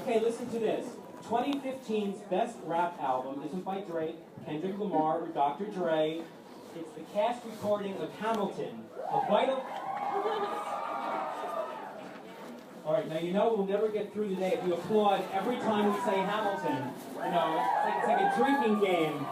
Okay, listen to this. 2015's best rap album isn't by Drake, Kendrick Lamar, or Dr. Dre. It's the cast recording of Hamilton, a vital... All right, now you know we'll never get through the day if you applaud every time we say Hamilton. You know, it's like a drinking game.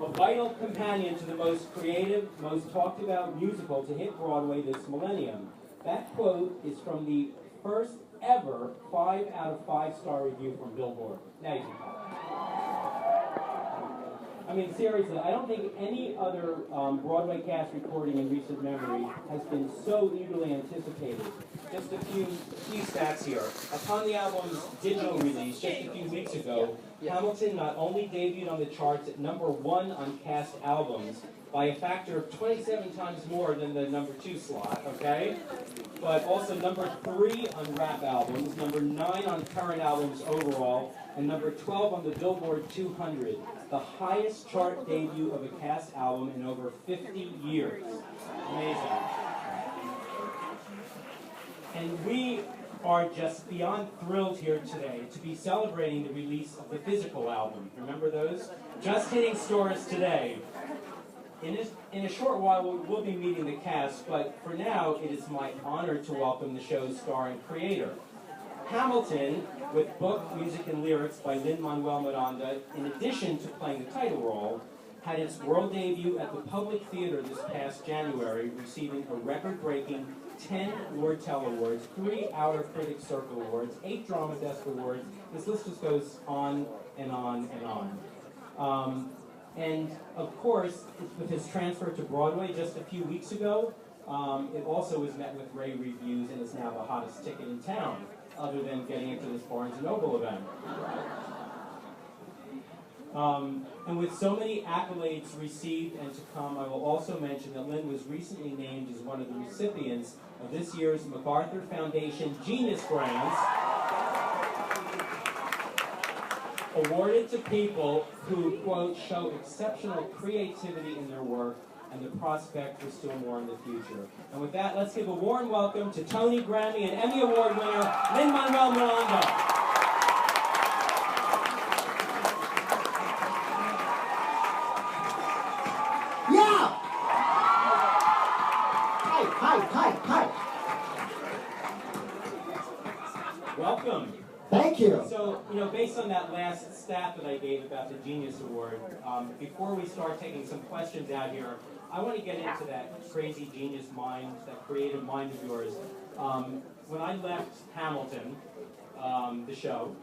A vital companion to the most creative, most talked about musical to hit Broadway this millennium. That quote is from the first ever 5 out of 5-star review from Billboard. Now you can talk. I mean, seriously, I don't think any other Broadway cast recording in recent memory has been so eagerly anticipated. Just a few stats here. Upon the album's digital release just a few weeks ago, Hamilton not only debuted on the charts at #1 on cast albums by a factor of 27 times more than the #2 slot, okay? But also #3 on rap albums, #9 on current albums overall, and #12 on the Billboard 200, the highest chart debut of a cast album in over 50 years. Amazing. And we are just beyond thrilled here today to be celebrating the release of the physical album. Remember those? Just hitting stores today. In a short while, we'll be meeting the cast, but for now, it is my honor to welcome the show's star and creator. Hamilton, with book, music, and lyrics by Lin-Manuel Miranda, in addition to playing the title role, had its world debut at the Public Theater this past January, receiving a record-breaking 10 Wordtell Awards, 3 Outer Critics Circle Awards, 8 Drama Desk Awards. This list just goes on and on and on. And of course, with his transfer to Broadway just a few weeks ago, it also was met with rave reviews and is now the hottest ticket in town, other than getting into this Barnes & Noble event. And with so many accolades received and to come, I will also mention that Lin was recently named as one of the recipients of this year's MacArthur Foundation Genius Grants, awarded to people who, quote, show exceptional creativity in their work and the prospect for still more in the future. And with that, let's give a warm welcome to Tony, Grammy, and Emmy Award winner, Lin-Manuel Miranda. Yeah! Hi. Welcome. Thank you. So, based on that last stat that I gave about the Genius Award, before we start taking some questions out here, I want to get into that crazy genius mind, that creative mind of yours. When I left Hamilton, the show,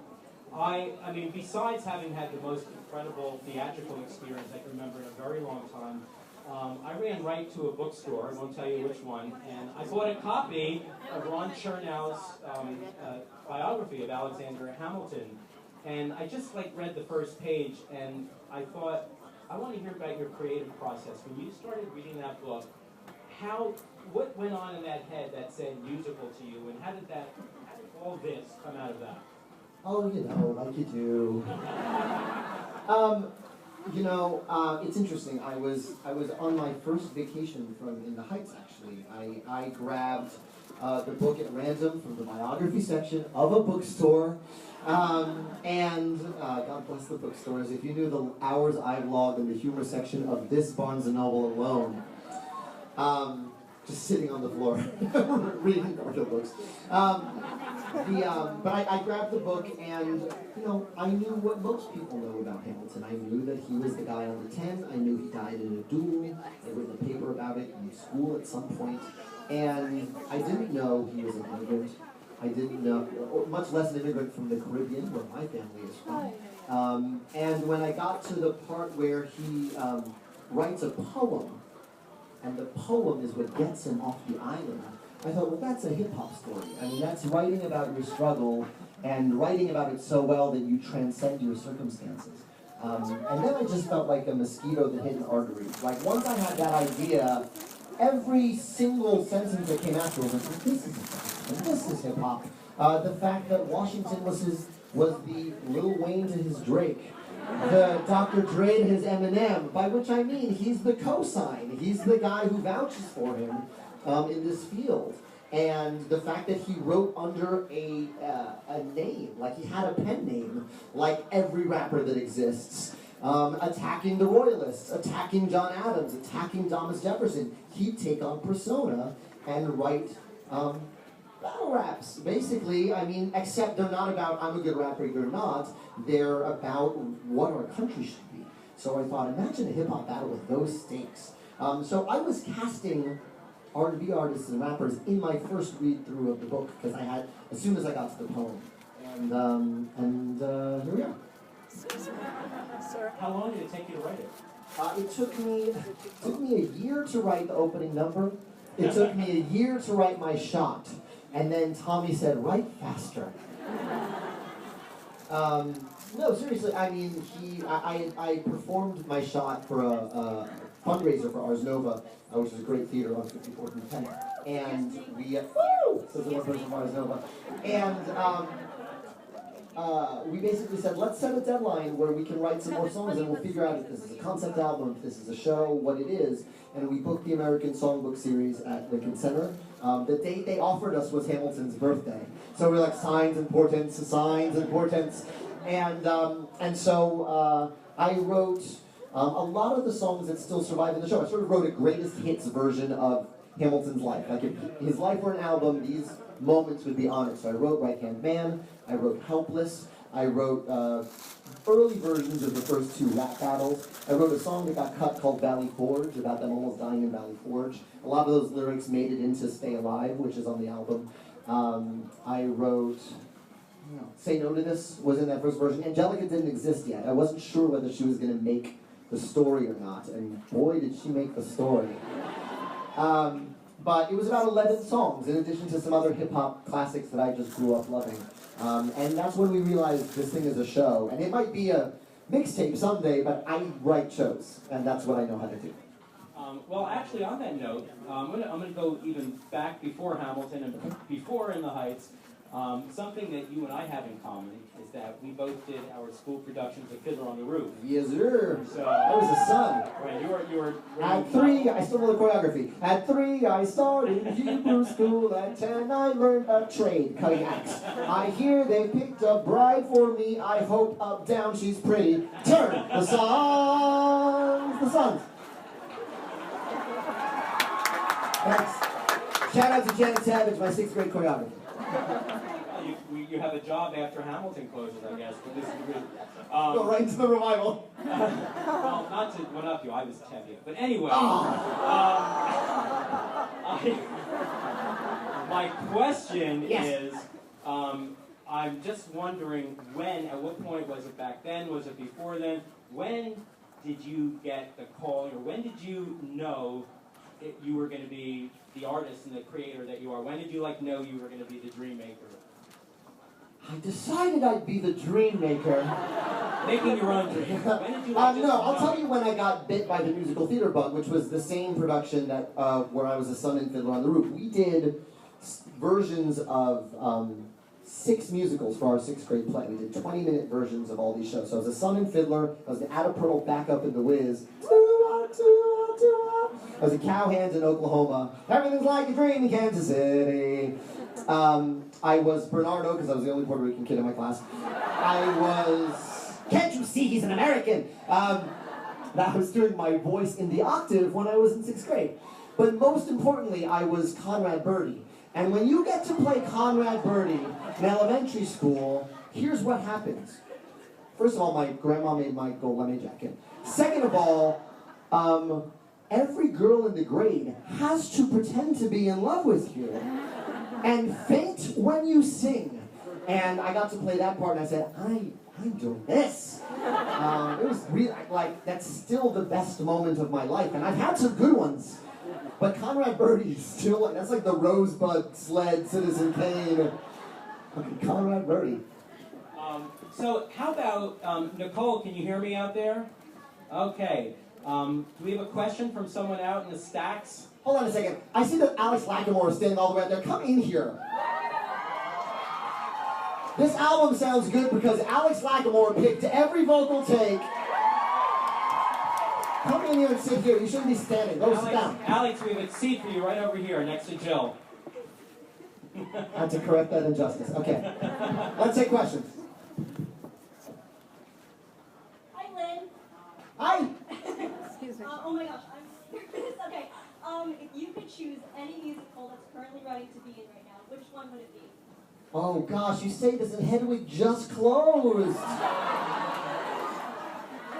I mean, besides having had the most incredible theatrical experience I can remember in a very long time, I ran right to a bookstore, I won't tell you which one, and I bought a copy of Ron Chernow's biography of Alexander Hamilton. And I just read the first page, and I thought, I want to hear about your creative process. When you started reading that book, what went on in that head that said musical to you, and how did all this come out of that? Oh, like you do. It's interesting. I was on my first vacation in the Heights, actually. I grabbed the book at random from the biography section of a bookstore. And God bless the bookstores. If you knew the hours I've logged in the humor section of this Barnes & Noble alone, just sitting on the floor reading Garfield books. But I grabbed the book, and I knew what most people know about Hamilton. I knew that he was the guy on the 10. I knew he died in a duel. I'd written a paper about it in school at some point, and I didn't know he was an immigrant. I didn't know, or much less an immigrant from the Caribbean, where my family is from. And when I got to the part where he writes a poem, and the poem is what gets him off the island, I thought, well, that's a hip-hop story. I mean, that's writing about your struggle and writing about it so well that you transcend your circumstances. And then I just felt like a mosquito that hit an artery. Like, once I had that idea, every single sentence that came afterwards was like, this is hip-hop, and this is hip-hop. The fact that Washington was the Lil Wayne to his Drake, the Dr. Dre to his Eminem, by which I mean he's the cosign. He's the guy who vouches for him. in this field. And the fact that he wrote under a name, like he had a pen name, like every rapper that exists, attacking the Royalists, attacking John Adams, attacking Thomas Jefferson. He'd take on persona and write battle raps, basically. I mean, except they're not about I'm a good rapper, you're not. They're about what our country should be. So I thought, imagine a hip-hop battle with those stakes. So I was casting R&B artists and rappers in my first read-through of the book, because I had, as soon as I got to the poem. And here we are. How long did it take you to write it? It took me a year to write the opening number. It took me a year to write my shot. And then Tommy said, write faster. No, seriously, I mean, I performed my shot for a fundraiser for Ars Nova, which is a great theater on 54th and 10th. And we, says the one person from Ars Nova. And we basically said, let's set a deadline where we can write some more songs and we'll figure out if this is a concept album, if this is a show, what it is. And we booked the American Songbook Series at Lincoln Center. The date they offered us was Hamilton's birthday. So we were like, signs and portents, signs and portents. And so I wrote a lot of the songs that still survive in the show. I sort of wrote a greatest hits version of Hamilton's life. Like if his life were an album, these moments would be on it. So I wrote Right Hand Man, I wrote Helpless, I wrote early versions of the first two rap battles. I wrote a song that got cut called Valley Forge, about them almost dying in Valley Forge. A lot of those lyrics made it into Stay Alive, which is on the album. I wrote Say No to This was in that first version. Angelica didn't exist yet. I wasn't sure whether she was going to make the story or not, and boy did she make the story. But it was about 11 songs, in addition to some other hip-hop classics that I just grew up loving. And that's when we realized this thing is a show. And it might be a mixtape someday, but I write shows, and that's what I know how to do. Well, actually, on that note, I'm gonna go even back before Hamilton and before In the Heights. Something that you and I have in common is that we both did our school productions of Fiddler on the Roof. Yes, sir. So, I was a son. Right, you were At 3, I still know the choreography. At 3, I started Hebrew school. At 10, I learned a trade, cutting axe. I hear they picked a bride for me. I hope up, down, she's pretty. Turn the songs, the sons. Thanks. Shout out to Janet Savage, my 6th grade choreographer. You have a job after Hamilton closes, I guess. But this is good. Go right into the revival. Well, not to one up you, I was 10 yet. But anyway, my question is, I'm just wondering at what point was it back then? Was it before then? When did you get the call, or when did you know you were going to be the artist and the creator that you are? When did you know you were going to be the dream maker? I decided I'd be the dream maker. Making your own dream. When did you no, I'll tell you when I got bit by the musical theater bug, which was the same production that where I was a son in Fiddler on the Roof. We did versions of 6 musicals for our 6th grade play. We did 20-minute versions of all these shows. So I was a son in Fiddler. I was the Ada Pearl backup in The Wiz. I was a Cowhands in Oklahoma. Everything's like a dream in Kansas City. I was Bernardo, because I was the only Puerto Rican kid in my class. I was... Can't you see he's an American? I was doing my voice in the octave when I was in 6th grade. But most importantly, I was Conrad Birdie. And when you get to play Conrad Birdie in elementary school, here's what happens. First of all, my grandma made my gold lame jacket. Second of all, every girl in the grade has to pretend to be in love with you and faint when you sing. And I got to play that part, and I said, I'm doing this. It was really, that's still the best moment of my life, and I've had some good ones. But Conrad Birdie still, that's like the Rosebud Sled, Citizen Kane. Conrad Birdie. So how about, Nicole, can you hear me out there? Okay. Do we have a question from someone out in the stacks? Hold on a second. I see that Alex Lacamoire is standing all the way out there. Come in here. This album sounds good because Alex Lacamoire picked every vocal take Come in here and sit here. You shouldn't be standing. Go sit down. Alex, we have a seat for you right over here next to Jill. I had to correct that injustice. Okay. Let's take questions. Hi, Lynn. Hi. Excuse me. Oh my gosh, I'm nervous. Okay. If you could choose any musical that's currently running to be in right now, which one would it be? Oh gosh, you say this and Hedwig just closed.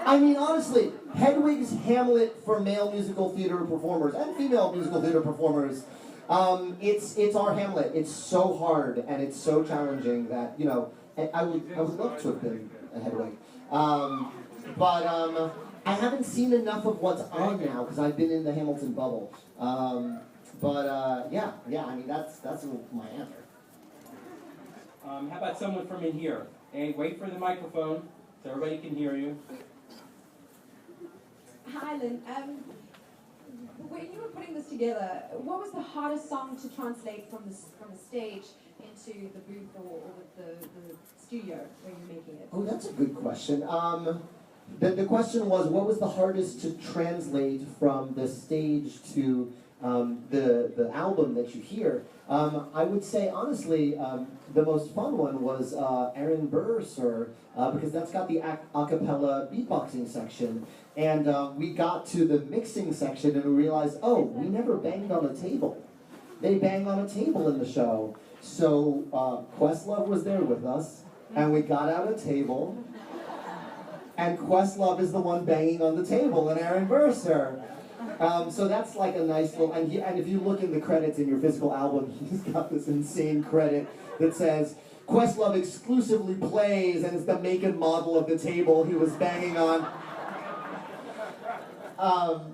I mean, honestly, Hedwig's Hamlet for male musical theater performers and female musical theater performers. It's our Hamlet. It's so hard and it's so challenging that, you know, I would love to have been a Hedwig. But I haven't seen enough of what's on now because I've been in the Hamilton bubble. Yeah, I mean, that's my answer. How about someone from in here? Hey, wait for the microphone so everybody can hear you. Hi, Lynn. When you were putting this together, what was the hardest song to translate from the stage into the booth or the studio where you're making it? Oh, that's a good question. The question was, what was the hardest to translate from the stage to the album that you hear? I would say, honestly, the most fun one was Aaron Burr, sir, because that's got the a cappella beatboxing section. And we got to the mixing section and we realized, oh, we never banged on a table. They bang on a table in the show. So Questlove was there with us, and we got out a table, and Questlove is the one banging on the table, and Aaron Burr, sir. So that's like a nice little, and if you look in the credits in your physical album, he's got this insane credit that says, Questlove exclusively plays, and it's the make and model of the table he was banging on.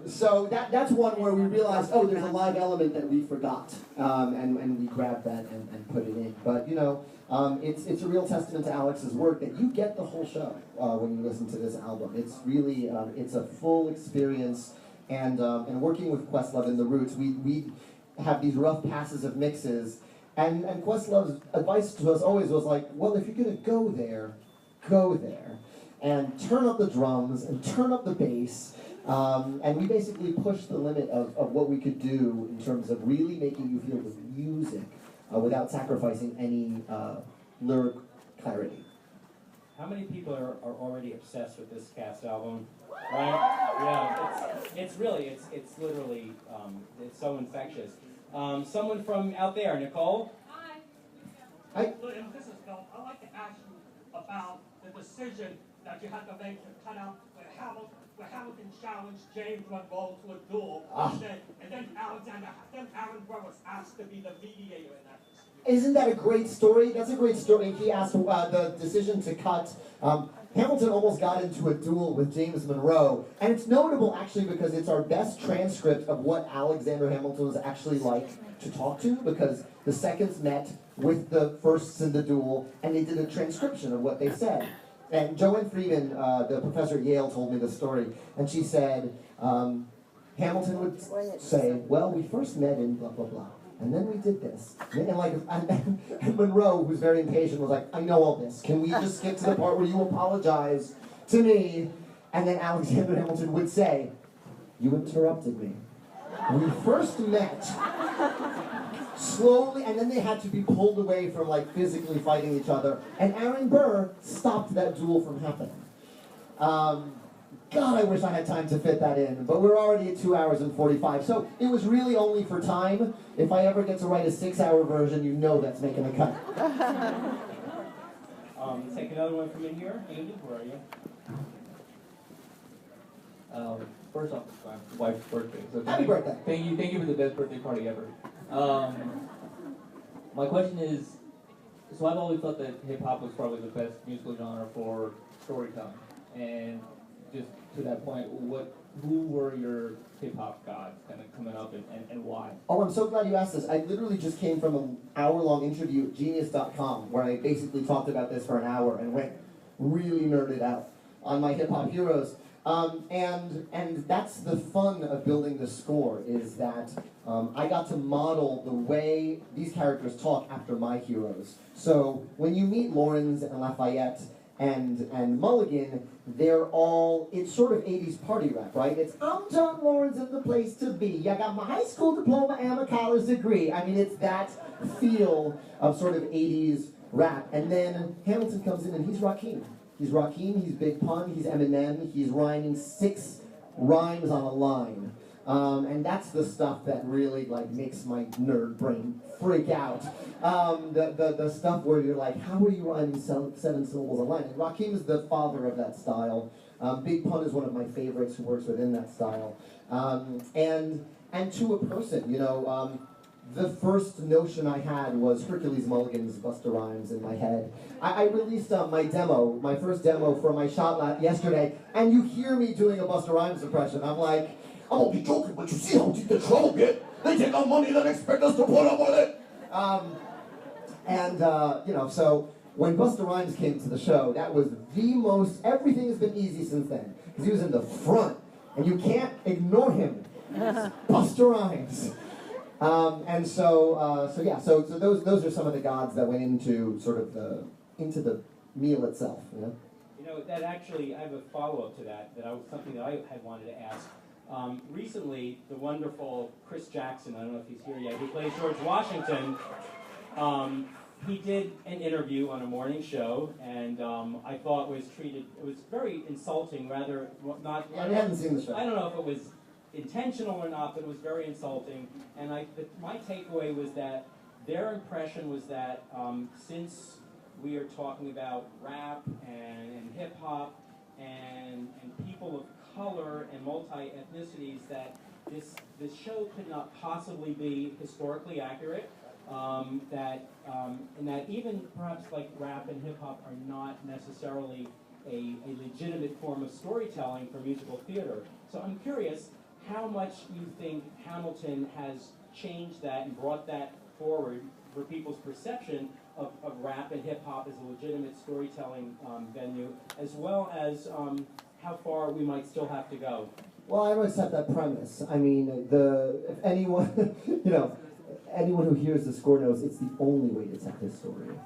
So that's one where we realized, oh, there's a live element that we forgot, and we grabbed that and put it in. But, you know, it's a real testament to Alex's work that you get the whole show when you listen to this album. It's really, it's a full experience. And working with Questlove in the Roots, we have these rough passes of mixes, and Questlove's advice to us always was like, well, if you're gonna go there, and turn up the drums, and turn up the bass, and we basically pushed the limit of what we could do in terms of really making you feel the music without sacrificing any lyric clarity. How many people are already obsessed with this cast album? Right? Yeah, it's literally, it's so infectious. Someone from out there, Nicole? Hi. William, this is Bill. I'd like to ask you about the decision that you had to make to cut out where Hamilton challenged James Monroe to a duel, and then Aaron Burr was asked to be the mediator in that dispute. Isn't that a great story? That's a great story. He asked the decision to cut. Hamilton almost got into a duel with James Monroe, and it's notable actually because it's our best transcript of what Alexander Hamilton was actually like to talk to, because the seconds met with the firsts in the duel, and they did a transcription of what they said. And Joanne Freeman, the professor at Yale, told me the story, and she said, Hamilton would say, well, we first met in blah, blah, blah. And then we did this. And Monroe, who's very impatient, was like, I know all this. Can we just get to the part where you apologize to me? And then Alexander Hamilton would say, you interrupted me. We first met slowly, and then they had to be pulled away from like physically fighting each other. And Aaron Burr stopped that duel from happening. God, I wish I had time to fit that in, but we're already at 2 hours and 45, so it was really only for time. If I ever get to write a 6-hour version, you know that's making a cut. Let's take another one from in here. Andy, where are you? First off, it's my wife's birthday. So Happy birthday. Thank you for the best birthday party ever. My question is, so I've always thought that hip-hop was probably the best musical genre for storytelling, and just to that point, who were your hip-hop gods kind of coming up and why? Oh, I'm so glad you asked this. I literally just came from an hour-long interview at Genius.com where I basically talked about this for an hour and went really nerded out on my hip-hop heroes. And that's the fun of building the score, is that I got to model the way these characters talk after my heroes. So when you meet Lawrence and Lafayette and Mulligan, they're all, it's sort of 80s party rap, right? It's, I'm John Lawrence in the place to be. I got my high school diploma and my college degree. I mean, it's that feel of sort of 80s rap. And then Hamilton comes in and he's Rakim. He's Rakim, he's Big Pun, he's Eminem, he's rhyming 6 rhymes on a line. And that's the stuff that really like makes my nerd brain freak out. The stuff where you're like, how are you rhyming 7 syllables a line? And Rakim is the father of that style. Big Pun is one of my favorites who works within that style. And to a person, you know, the first notion I had was Hercules Mulligan's Busta Rhymes in my head. I released my first demo for my shot yesterday, and you hear me doing a Busta Rhymes impression. I'm like, I'm only joking, but you see how deep the trouble get? They take our money, then expect us to put up with it. You know, so when Busta Rhymes came to the show, that was the most, everything has been easy since then, because he was in the front, and you can't ignore him. Busta Rhymes. So those are some of the gods that went into sort of into the meal itself, you know? You know, that actually, I have a follow-up to that, something that I had wanted to ask. Recently, the wonderful Chris Jackson, I don't know if he's here yet, who plays George Washington, he did an interview on a morning show, and I thought it was very insulting, rather, not... I haven't seen the show. I don't know if it was intentional or not, but it was very insulting, and my takeaway was that their impression was that since we are talking about rap and hip-hop and people of color and multi-ethnicities, that this show could not possibly be historically accurate, and that even perhaps like rap and hip-hop are not necessarily a legitimate form of storytelling for musical theater. So I'm curious how much you think Hamilton has changed that and brought that forward for people's perception of rap and hip-hop as a legitimate storytelling venue, as well as how far we might still have to go. Well, I always set that premise. I mean, if anyone, you know, anyone who hears the score knows it's the only way to tell his story.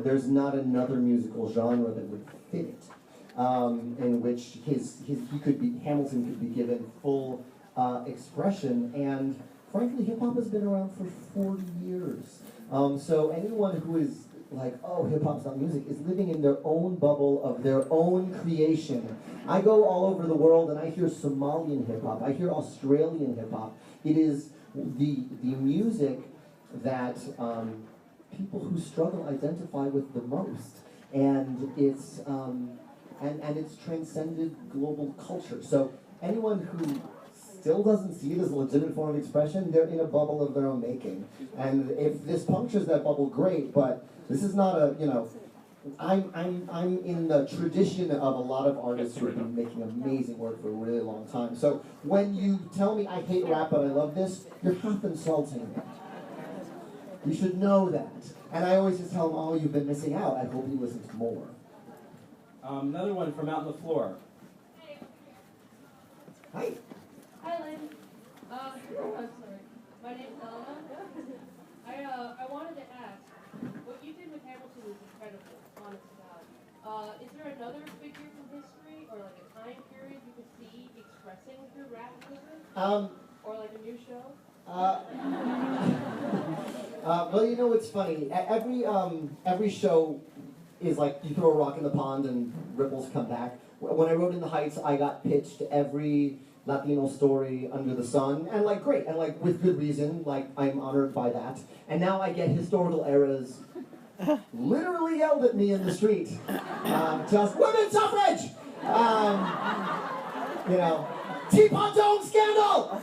There's not another musical genre that would fit it, in which Hamilton could be given full expression. And frankly, hip hop has been around for 40 years. So anyone who is like, oh, hip-hop's not music, is living in their own bubble of their own creation. I go all over the world and I hear Somalian hip-hop, I hear Australian hip-hop. It is the music that people who struggle identify with the most. And it's transcended global culture. So anyone who still doesn't see it as a legitimate form of expression, they're in a bubble of their own making. And if this punctures that bubble, great, but this is not a, you know, I'm in the tradition of a lot of artists who have been making amazing work for a really long time. So when you tell me I hate rap but I love this, you're half insulting me. You should know that. And I always just tell them, oh, you've been missing out. I hope you listen to more. Another one from out on the floor. Hey. Hi. Hi, Lynn. I'm sorry. My name's Elena. I wanted to ask, what you did with Hamilton was incredible, honest to God. Is there another figure from history or like a time period you could see expressing through rap music? Or like a new show? Well, you know what's funny? Every show is like you throw a rock in the pond and ripples come back. When I wrote In the Heights, I got pitched every Latino story under the sun, and like great, and like with good reason, like I'm honored by that. And now I get historical eras literally yelled at me in the street. Just women's suffrage! You know, Teapot Dome scandal!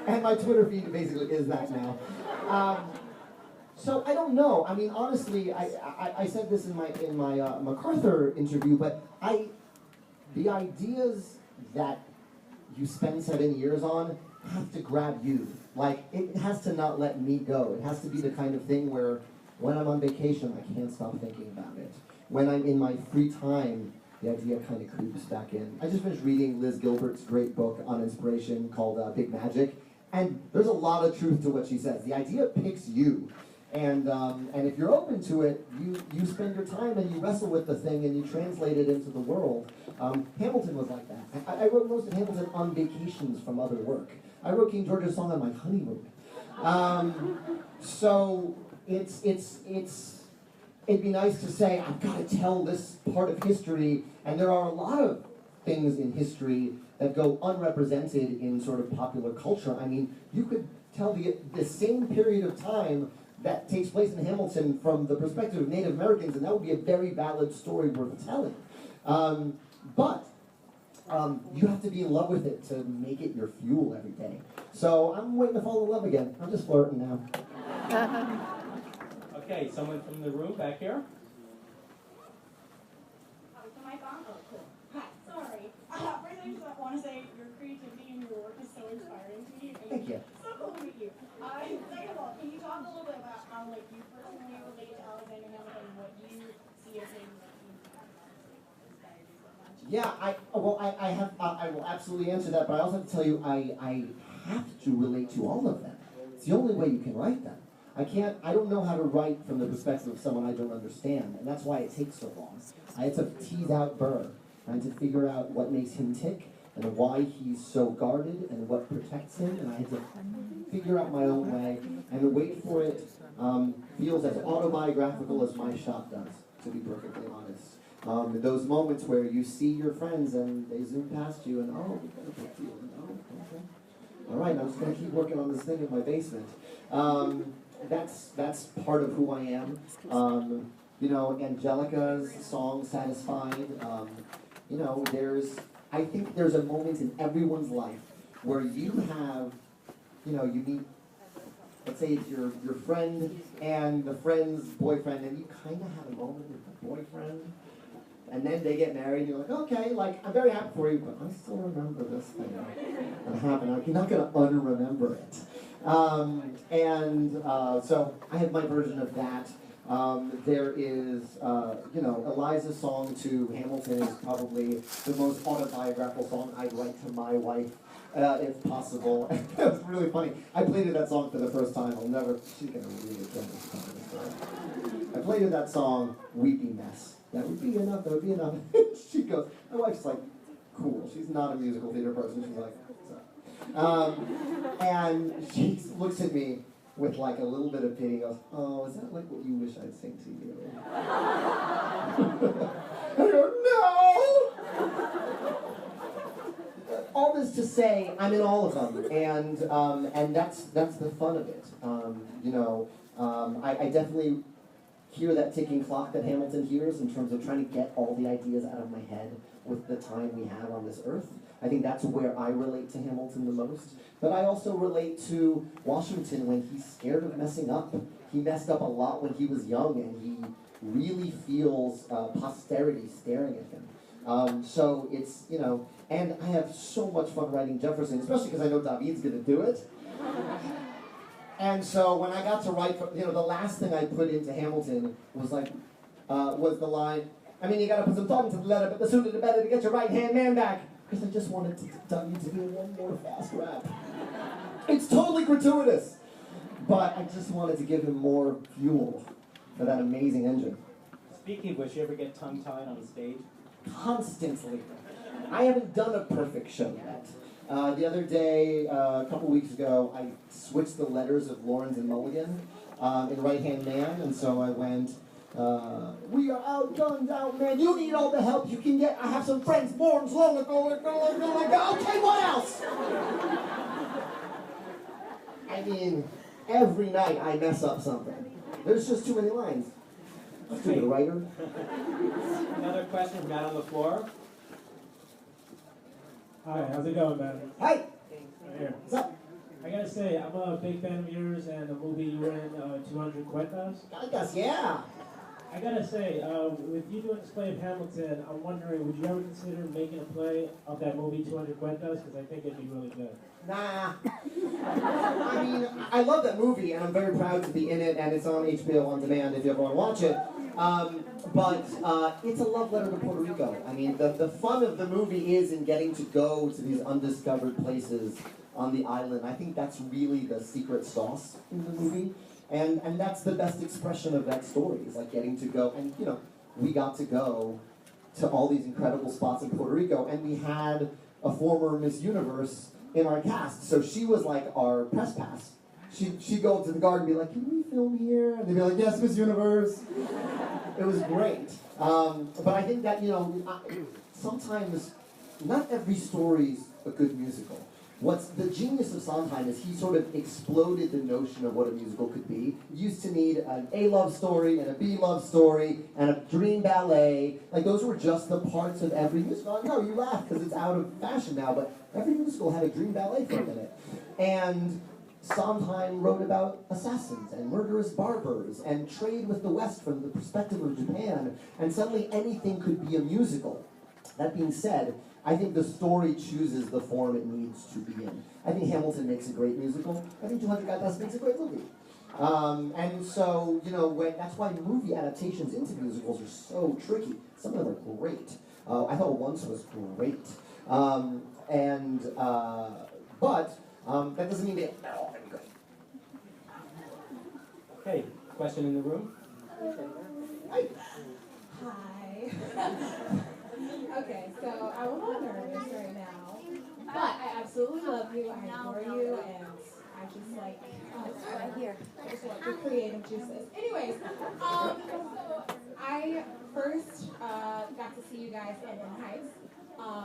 And my Twitter feed basically is that now. So I don't know. I mean, honestly, I said this in my MacArthur interview, but the ideas that you spend 7 years on have to grab you. Like, it has to not let me go. It has to be the kind of thing where when I'm on vacation, I can't stop thinking about it. When I'm in my free time, the idea kind of creeps back in. I just finished reading Liz Gilbert's great book on inspiration called Big Magic, and there's a lot of truth to what she says. The idea picks you. And if you're open to it, you spend your time and you wrestle with the thing and you translate it into the world. Hamilton was like that. I wrote most of Hamilton on vacations from other work. I wrote King George's song on my honeymoon. So it'd be nice to say, I've got to tell this part of history, and there are a lot of things in history that go unrepresented in sort of popular culture. I mean, you could tell the same period of time that takes place in Hamilton from the perspective of Native Americans, and that would be a very valid story worth telling. But you have to be in love with it to make it your fuel every day. So I'm waiting to fall in love again. I'm just flirting now. Okay, someone from the room back here. Hi, sorry. First, I just want to say your creativity and your work is so inspiring to me. And Thank you. So cool to meet you. Second of all, can you talk a little bit about how, like, you personally relate to Alexander Hamilton and what you see as him that you inspired you so much? Yeah, I will absolutely answer that, but I also have to tell you, I have to relate to all of them. It's the only way you can write them. I don't know how to write from the perspective of someone I don't understand, and that's why it takes so long. I had to tease out Burr. I had to figure out what makes him tick, and why he's so guarded, and what protects him, and I had to figure out my own way, and wait for it feels as autobiographical as my shop does, to be perfectly honest. Those moments where you see your friends and they zoom past you, and oh, we got a big deal, and oh, okay. All right, I'm just going to keep working on this thing in my basement. That's part of who I am. You know, Angelica's song, Satisfied, you know, I think there's a moment in everyone's life where you have, you know, you meet, let's say it's your friend and the friend's boyfriend, and you kind of have a moment with the boyfriend, and then they get married, and you're like, okay, like, I'm very happy for you, but I still remember this thing that happened. I'm not going to unremember it. So I have my version of that. There is, you know, Eliza's song to Hamilton is probably the most autobiographical song I'd write to my wife, if possible. That was really funny. I played her that song for the first time. She's going to really kill me. I played her that song, Weepy Mess. That would be enough, that would be enough. She goes, my wife's like, cool. She's not a musical theater person. She's like, what's up? And she looks at me with like a little bit of pity and goes, oh, is that like what you wish I'd sing to you? I go, no! All this to say, I'm in all of them, and that's the fun of it. You know, I definitely hear that ticking clock that Hamilton hears in terms of trying to get all the ideas out of my head with the time we have on this earth. I think that's where I relate to Hamilton the most. But I also relate to Washington when he's scared of messing up. He messed up a lot when he was young, and he really feels posterity staring at him. So it's, you know, and I have so much fun writing Jefferson, especially because I know David's going to do it. And so when I got to write, you know, the last thing I put into Hamilton was like, was the line, I mean, you got to put some thought into the letter, but the sooner the better to get your right-hand man back. Because I just wanted David to do one more fast rap. It's totally gratuitous. But I just wanted to give him more fuel for that amazing engine. Speaking of which, you ever get tongue-tied on stage? Constantly. I haven't done a perfect show yet. The other day, a couple weeks ago, I switched the letters of Lawrence and Mulligan in Right Hand Man, and so I went, we are outgunned, outman. You need all the help you can get. I have some friends born long ago. Okay, what else? I mean, every night I mess up something. There's just too many lines. I'm too good a writer. Another question from Matt on the floor. Hi, how's it going, man? Hi. Right here. What's up? I gotta say, I'm a big fan of yours and the movie you were in, 200 Cuentas. I guess, yeah. I gotta say, with you doing this play of Hamilton, I'm wondering, would you ever consider making a play of that movie 200 Cuentas? Because I think it'd be really good. Nah. I mean, I love that movie, and I'm very proud to be in it, and it's on HBO On Demand if you ever want to watch it. But it's a love letter to Puerto Rico. I mean, the fun of the movie is in getting to go to these undiscovered places on the island. I think that's really the secret sauce in the movie. And that's the best expression of that story, is like getting to go, and you know, we got to go to all these incredible spots in Puerto Rico, and we had a former Miss Universe in our cast, so she was like our press pass. She'd go up to the guard and be like, "Can we film here?" And they'd be like, "Yes, Miss Universe." It was great. But I think that, you know, sometimes not every story's a good musical. What's the genius of Sondheim is he sort of exploded the notion of what a musical could be. You used to need an A love story and a B love story and a dream ballet. Like, those were just the parts of every musical. No, you laugh because it's out of fashion now, but every musical had a dream ballet for a minute. And Sondheim wrote about assassins and murderous barbers and trade with the West from the perspective of Japan, and suddenly anything could be a musical. That being said, I think the story chooses the form it needs to be in. I think Hamilton makes a great musical. I think 200 Got Dust makes a great movie. And so, you know, that's why movie adaptations into musicals are so tricky. Some of them are great. I thought Once was great. But that doesn't mean they're all very good. Okay, question in the room? Hi. Hi. Okay, so I'm a little nervous right now, but I absolutely love you, I adore you, and I just like, right here, I just want your creative juices. Anyways, so I first got to see you guys in Heights,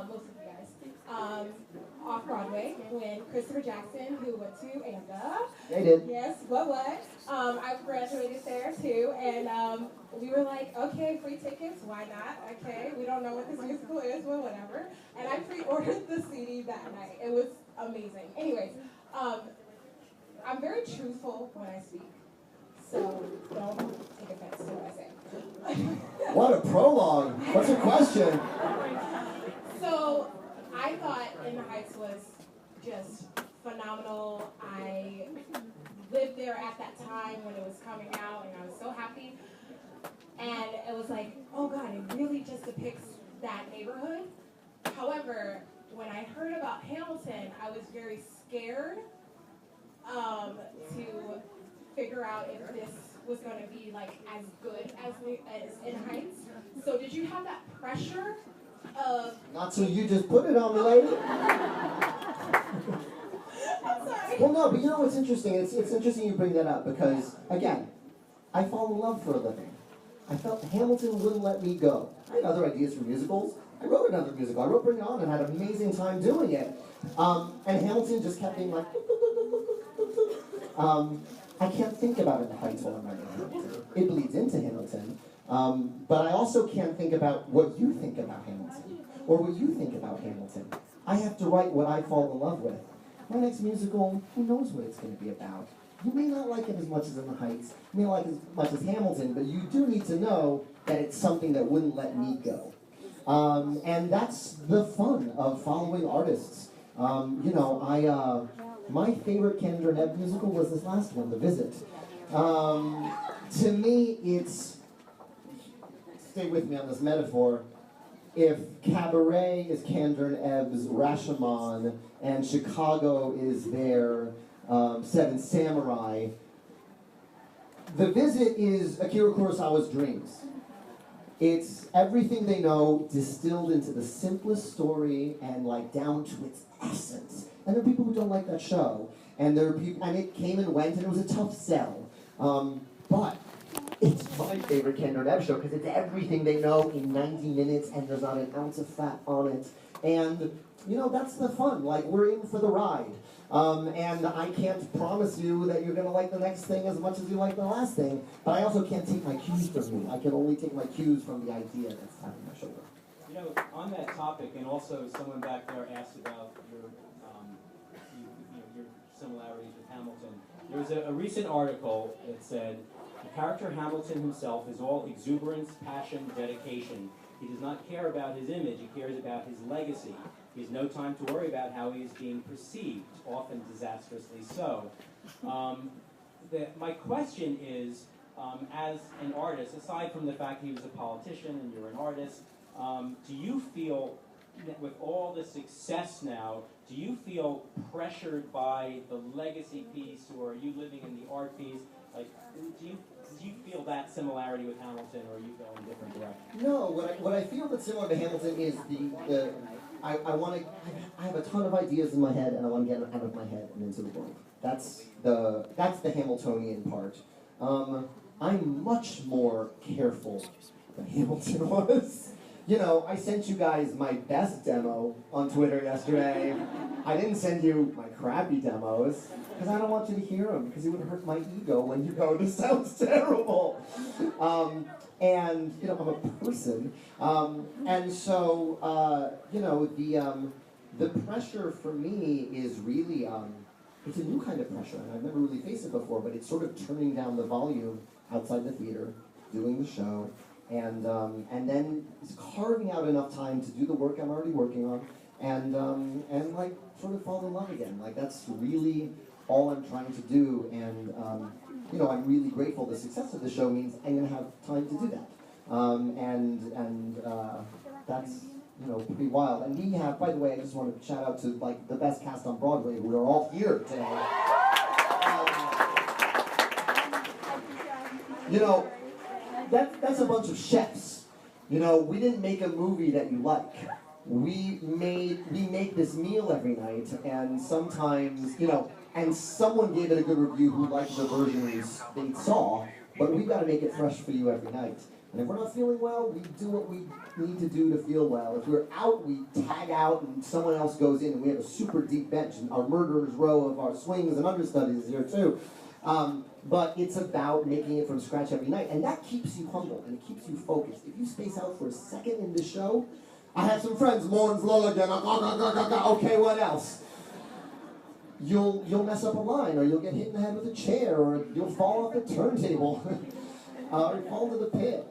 most of you guys, off-Broadway, when Christopher Jackson, who went to AMDA. They did. Yes, what? I graduated there too, and we were like, okay, free tickets, why not? Okay, we don't know what this musical is, but whatever. And I pre-ordered the CD that night. It was amazing. Anyways, I'm very truthful when I speak, so don't take offense to what I say. What a prologue. What's your question? So I thought In the Heights was just phenomenal. I lived there at that time when it was coming out, and I was so happy. And it was like, oh God, it really just depicts that neighborhood. However, when I heard about Hamilton, I was very scared to figure out if this was going to be like as good as In Heights. So did you have that pressure of... Not till you just put it on me, lady. I'm sorry. Well, no, but you know what's interesting? It's interesting you bring that up because, again, I fall in love for a living. I felt Hamilton wouldn't let me go. I had other ideas for musicals. I wrote another musical. I wrote Bring It On and had an amazing time doing it. And Hamilton just kept being like... I can't think about In the Heights while I'm writing Hamilton. It bleeds into Hamilton. But I also can't think about what you think about Hamilton, or what you think about Hamilton. I have to write what I fall in love with. My next musical, who knows what it's going to be about? You may not like it as much as In the Heights, you may like it as much as Hamilton, but you do need to know that it's something that wouldn't let me go. And that's the fun of following artists. My favorite Kendra and Ebb musical was this last one, The Visit. To me, it's... Stay with me on this metaphor. If Cabaret is Kander and Ebb's Rashomon, and Chicago is their Seven Samurai, The Visit is Akira Kurosawa's dreams. It's everything they know distilled into the simplest story and like down to its essence. And there are people who don't like that show, and there are people, and it came and went, and it was a tough sell. But it's my favorite Kander and Ebb show because it's everything they know in 90 minutes, and there's not an ounce of fat on it. And you know, that's the fun. Like, we're in for the ride. And I can't promise you that you're going to like the next thing as much as you like the last thing, but I also can't take my cues from you. I can only take my cues from the idea that's tapping my shoulder. You know, on that topic, and also someone back there asked about your similarities with Hamilton. There was a recent article that said, the character Hamilton himself is all exuberance, passion, dedication. He does not care about his image, he cares about his legacy. He has no time to worry about how he is being perceived, often disastrously so. My question is, as an artist, aside from the fact he was a politician and you're an artist, do you feel that with all the success now Do you feel pressured by the legacy piece, or are you living in the art piece? Like, do you feel that similarity with Hamilton, or are you going a different direction? No, what I feel that's similar to Hamilton is I have a ton of ideas in my head, and I want to get them out of my head and into the world. That's the Hamiltonian part. I'm much more careful than Hamilton was. You know, I sent you guys my best demo on Twitter yesterday. I didn't send you my crappy demos, because I don't want you to hear them, because it would hurt my ego when you go, this sounds terrible. And, you know, I'm a person. And so, you know, the pressure for me is really, it's a new kind of pressure, and I've never really faced it before, but it's sort of turning down the volume outside the theater, doing the show, and then carving out enough time to do the work I'm already working on, and like sort of fall in love again. Like that's really all I'm trying to do, and you know, I'm really grateful. The success of the show means I'm gonna have time to do that, and that's, you know, pretty wild. And we have, by the way, I just want to shout out to like the best cast on Broadway who are all here today. You know, that's a bunch of chefs. You know, we didn't make a movie that you like. We make this meal every night, and sometimes, you know, and someone gave it a good review who liked the versions they saw, but we've got to make it fresh for you every night. And if we're not feeling well, we do what we need to do to feel well. If we're out, we tag out and someone else goes in, and we have a super deep bench, and our murderer's row of our swings and understudies is here too. But it's about making it from scratch every night, and that keeps you humble, and it keeps you focused. If you space out for a second in the show, I have some friends, Lawrence Lulligan, okay, what else? You'll mess up a line, or you'll get hit in the head with a chair, or you'll fall off the turntable, or fall to the pit.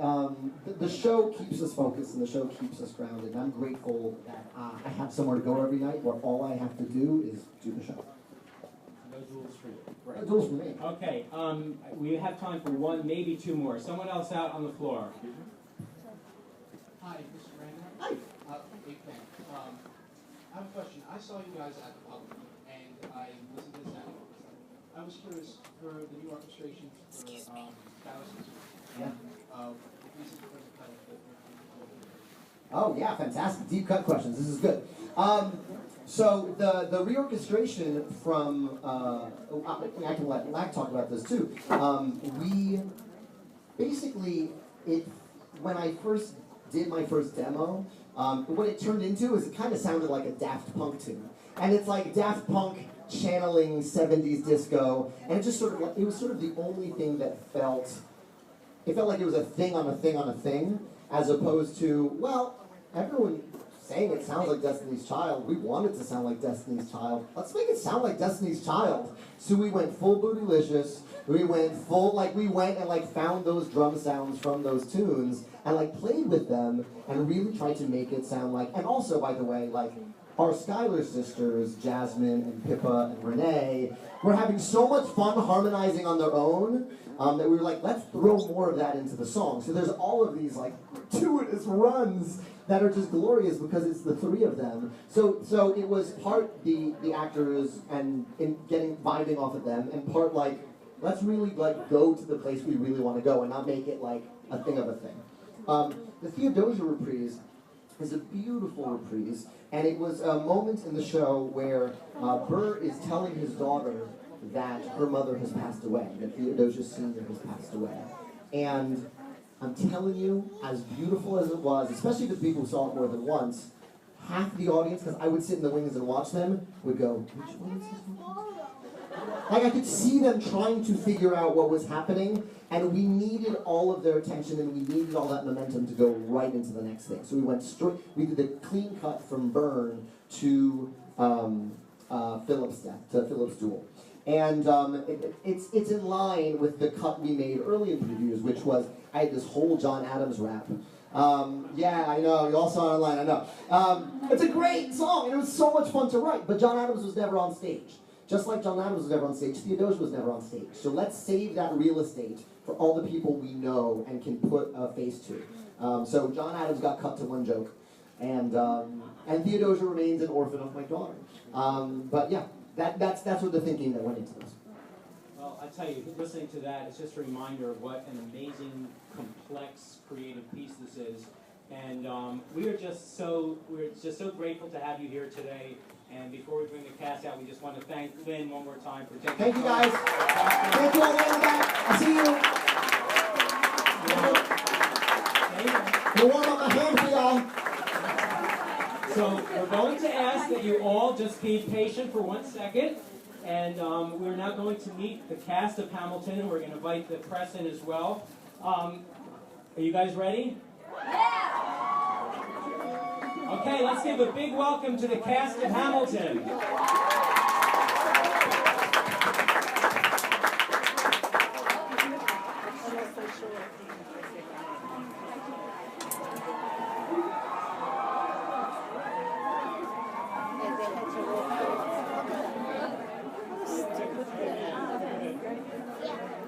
The show keeps us focused, and the show keeps us grounded, and I'm grateful that I have somewhere to go every night where all I have to do is do the show. No rules for you. Right. No rules for me. Okay, we have time for one, maybe two more. Someone else out on the floor. Hi, Mr. Miranda. Hi. Big fan. I have a question. I saw you guys at the public, and I listened to this anecdote. I was curious for the new orchestration for Dallas. Yeah. The Oh yeah, fantastic. Deep cut questions. This is good. So the reorchestration from I can let Lack talk about this too. We basically when I first did my first demo, what it turned into is it kind of sounded like a Daft Punk tune, and it's like Daft Punk channeling 70s disco, and it just sort of it was sort of the only thing that felt like it was a thing on a thing on a thing, as opposed to, well, everyone saying it sounds like Destiny's Child. We want it to sound like Destiny's Child. Let's make it sound like Destiny's Child. So we went full Bootylicious. We went full, we went and found those drum sounds from those tunes and played with them and really tried to make it sound like, and also, by the way, our Schuyler sisters, Jasmine and Pippa and Renee, were having so much fun harmonizing on their own that we were like, let's throw more of that into the song. So there's all of these gratuitous runs that are just glorious because it's the three of them. So it was part the actors and vibing off of them, and part let's really go to the place we really want to go and not make it a thing of a thing. The Theodosia reprise is a beautiful reprise, and it was a moment in the show where Burr is telling his daughter that her mother has passed away, that Theodosia Sr. has passed away. And I'm telling you, as beautiful as it was, especially the people who saw it more than once, half the audience, because I would sit in the wings and watch them, would go, which one is this one? I could see them trying to figure out what was happening, and we needed all of their attention, and we needed all that momentum to go right into the next thing. So we went straight, we did the clean cut from Burn to Philip's death, to Philip's duel. And it's in line with the cut we made early in previews, which was, I had this whole John Adams rap. Yeah, I know, you all saw it online, I know. It's a great song, and it was so much fun to write, but John Adams was never on stage. Just like John Adams was never on stage, Theodosia was never on stage. So let's save that real estate for all the people we know and can put a face to. So John Adams got cut to one joke. And Theodosia remains an orphan of my daughter. But yeah, that's what the thinking that went into this. Well, I tell you, listening to that, it's just a reminder of what an amazing, complex, creative piece this is. And we're just so grateful to have you here today. And before we bring the cast out, we just want to thank Lin one more time for taking. Thank you guys. Thank you all the way in the back. I'll see you. We'll warm up my hand for y'all. So we're going to ask that you all just be patient for 1 second. And we're now going to meet the cast of Hamilton, and we're going to invite the press in as well. Are you guys ready? Yeah! Okay, let's give a big welcome to the cast of Hamilton.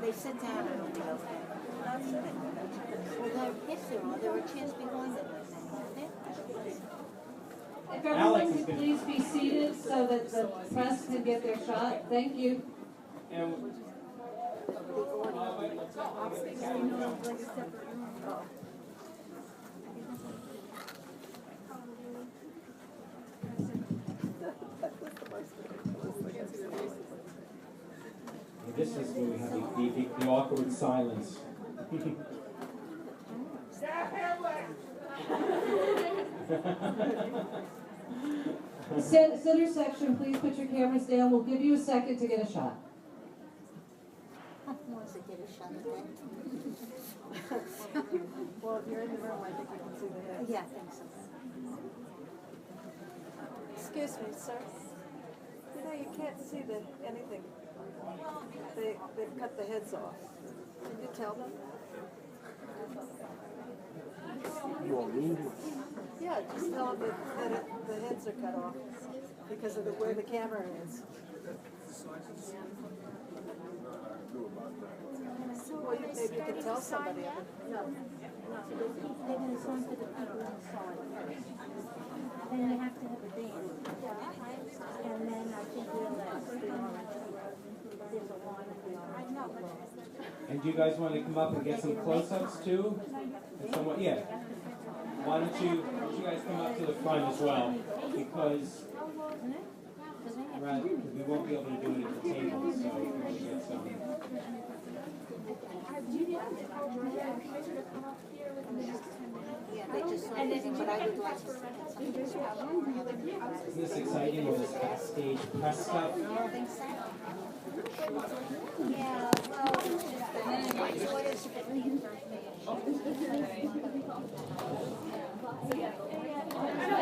They sit down and it'll be okay. Well, yes, there were chairs behind them. If everyone could please be seated so that the press can get their shot. Thank you. And this is where we have the awkward silence. Center section, please put your cameras down. We'll give you a second to get a shot. Wants to get a shot at that. Well, if you're in the room, I think you can see the heads. Yeah, I think so. Excuse me, sir. You know, you can't see anything. They've cut the heads off. Did you tell them? You want me? Yeah, just tell them that the heads are cut off because of where the camera is. Well, maybe you can tell somebody. No. They're going to song for the people who saw it first. Then you have to have a band. And then I think we'll there's a one of the And do you guys want to come up and get some close-ups too? And someone, yeah. Why don't you guys come up to the front as well? Because we won't be able to do it at the table, so we can get some. Yeah, they just saw this, but I would like to see it. Isn't this exciting with this backstage press stuff? Yeah, well, my daughter's I know,